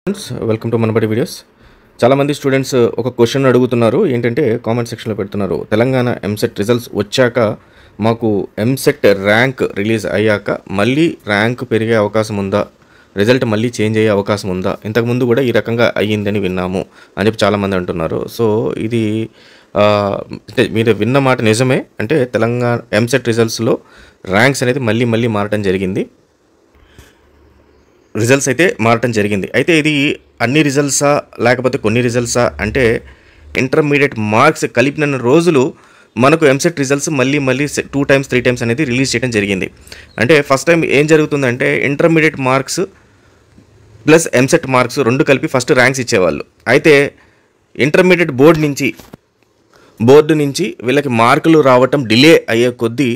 Friends welcome to Manabadi videos. చాలామంది students ఒక question అడుగుతున్నారు. ఏంటంటే కామెంట్ సెక్షన్లో పెడుతున్నారు, తెలంగాణ ఎంసెట్ రిజల్ట్స్ వచ్చాక మాకు ఎంసెట్ ర్యాంక్ రిలీజ్ అయ్యాక మళ్ళీ ర్యాంక్ పెరిగే అవకాశం ఉందా, రిజల్ట్ మళ్ళీ చేంజ్ అయ్యే అవకాశం ఉందా, ఇంతకుముందు కూడా ఈ రకంగా అయ్యిందని విన్నాము అని చెప్పి చాలామంది అంటున్నారు. సో ఇది అంటే మీరు విన్న మాట నిజమే. అంటే తెలంగాణ ఎంసెట్ రిజల్ట్స్లో ర్యాంక్స్ అనేది మళ్ళీ మారటం జరిగింది. రిజల్ట్స్ అయితే మారటం జరిగింది. అయితే ఇది అన్ని రిజల్ట్సా లేకపోతే కొన్ని రిజల్ట్సా అంటే ఇంటర్మీడియట్ మార్క్స్ కలిపిన రోజులు మనకు ఎంసెట్ రిజల్ట్స్ మళ్ళీ 2 times 3 times అనేది రిలీజ్ చేయడం జరిగింది. అంటే ఫస్ట్ టైం ఏం జరుగుతుందంటే intermediate marks plus EAMCET marks రెండు కలిపి ఫస్ట్ ర్యాంక్స్ ఇచ్చేవాళ్ళు. అయితే ఇంటర్మీడియట్ బోర్డు నుంచి వీళ్ళకి మార్కులు రావటం డిలే అయ్యే కొద్దీ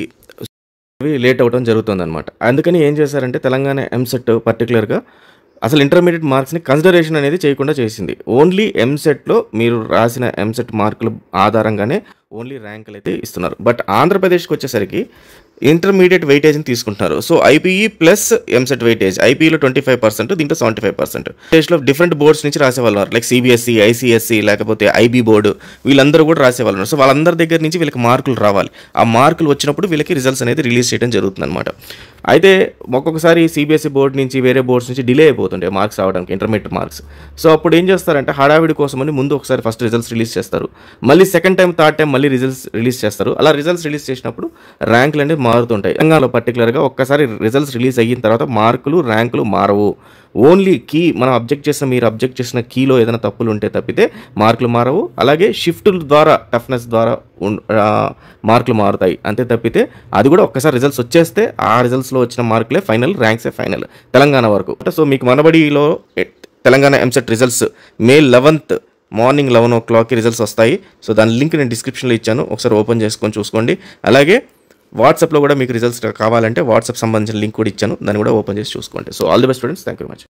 లేట్ అవ్వడం జరుగుతుందన్నమాట. అందుకని ఏం చేశారంటే తెలంగాణ ఎంసెట్ పర్టికులర్గా అసలు ఇంటర్మీడియట్ మార్క్స్ని కన్సిడరేషన్ అనేది చేయకుండా చేసింది. ఓన్లీ ఎంసెట్లో మీరు రాసిన ఎంసెట్ మార్కులు ఆధారంగానే ఓన్లీ ర్యాంకులు అయితే ఇస్తున్నారు. బట్ ఆంధ్రప్రదేశ్కి వచ్చేసరికి ఇంటర్మీడియట్ వెయిటేజ్ని తీసుకుంటున్నారు. So IPE plus EAMCET weightage, ఐపీఈలో 25%, దీంట్లో 75%. దేశంలో డిఫరెంట్ బోర్డ్స్ నుంచి రాసేవాళ్ళు ఉన్నారు. లైక్ సిబిఎస్ఈ, ఐసీఎస్ఈ, లేకపోతే ఐబీ బోర్డు, వీళ్ళందరూ కూడా రాసేవాళ్ళు ఉన్నారు. సో వాళ్ళందరి దగ్గర నుంచి వీళ్ళకి మార్కులు రావాలి. ఆ మార్కులు వచ్చినప్పుడు వీళ్ళకి రిజల్ట్స్ అనేది రిలీజ్ చేయడం జరుగుతుంది అనమాట. అయితే ఒక్కొక్కసారి సిబిఎస్ఈ బోర్డు నుంచి వేరే బోర్డ్స్ నుంచి డిలే అయిపోతుంటాయి మార్క్స్ రావడానికి, ఇంటర్మీడియట్ మార్క్స్. సో అప్పుడు ఏం చేస్తారంటే హడావిడి కోసమని ముందు ఒకసారి ఫస్ట్ రిజల్ట్స్ రిలీజ్ చేస్తారు, మళ్ళీ సెకండ్ టైం థర్డ్ టైం మళ్ళీ రిజల్ట్స్ రిలీజ్ చేస్తారు. అలా రిజల్ట్స్ రిలీజ్ చేసినప్పుడు ర్యాంకులు అనేది మారుతుంటాయి. తెలంగాణలో పర్టికులర్గా ఒక్కసారి రిజల్ట్స్ రిలీజ్ అయిన తర్వాత మార్కులు ర్యాంకులు మారవు. ఓన్లీ కీ మనం మీరు అబ్జెక్ట్ చేసిన కీలో ఏదైనా తప్పులు ఉంటే తప్పితే మార్కులు మారవు. అలాగే షిఫ్టుల ద్వారా టఫ్నెస్ ద్వారా మార్కులు మారుతాయి అంతే తప్పితే అది కూడా ఒక్కసారి రిజల్ట్స్ వచ్చేస్తే ఆ రిజల్ట్స్లో వచ్చిన మార్కులే ఫైనల్, ర్యాంక్సే ఫైనల్ తెలంగాణ వరకు. సో మీకు మనబడిలో Telangana EAMCET results May 11th morning 11 o'clockకి రిజల్ట్స్ వస్తాయి. సో దాని లింక్ నేను డిస్క్రిప్షన్లో ఇచ్చాను, ఒకసారి ఓపెన్ చేసుకొని చూసుకోండి. అలాగే వాట్సాప్లో కూడా మీకు రిజల్ట్స్ కావాలంటే వాట్సాప్ సంబంధించిన లింక్ కూడా ఇచ్చాను, దాన్ని కూడా ఓపెన్ చేసి చూసుకోండి. So all the best students, thank you very much.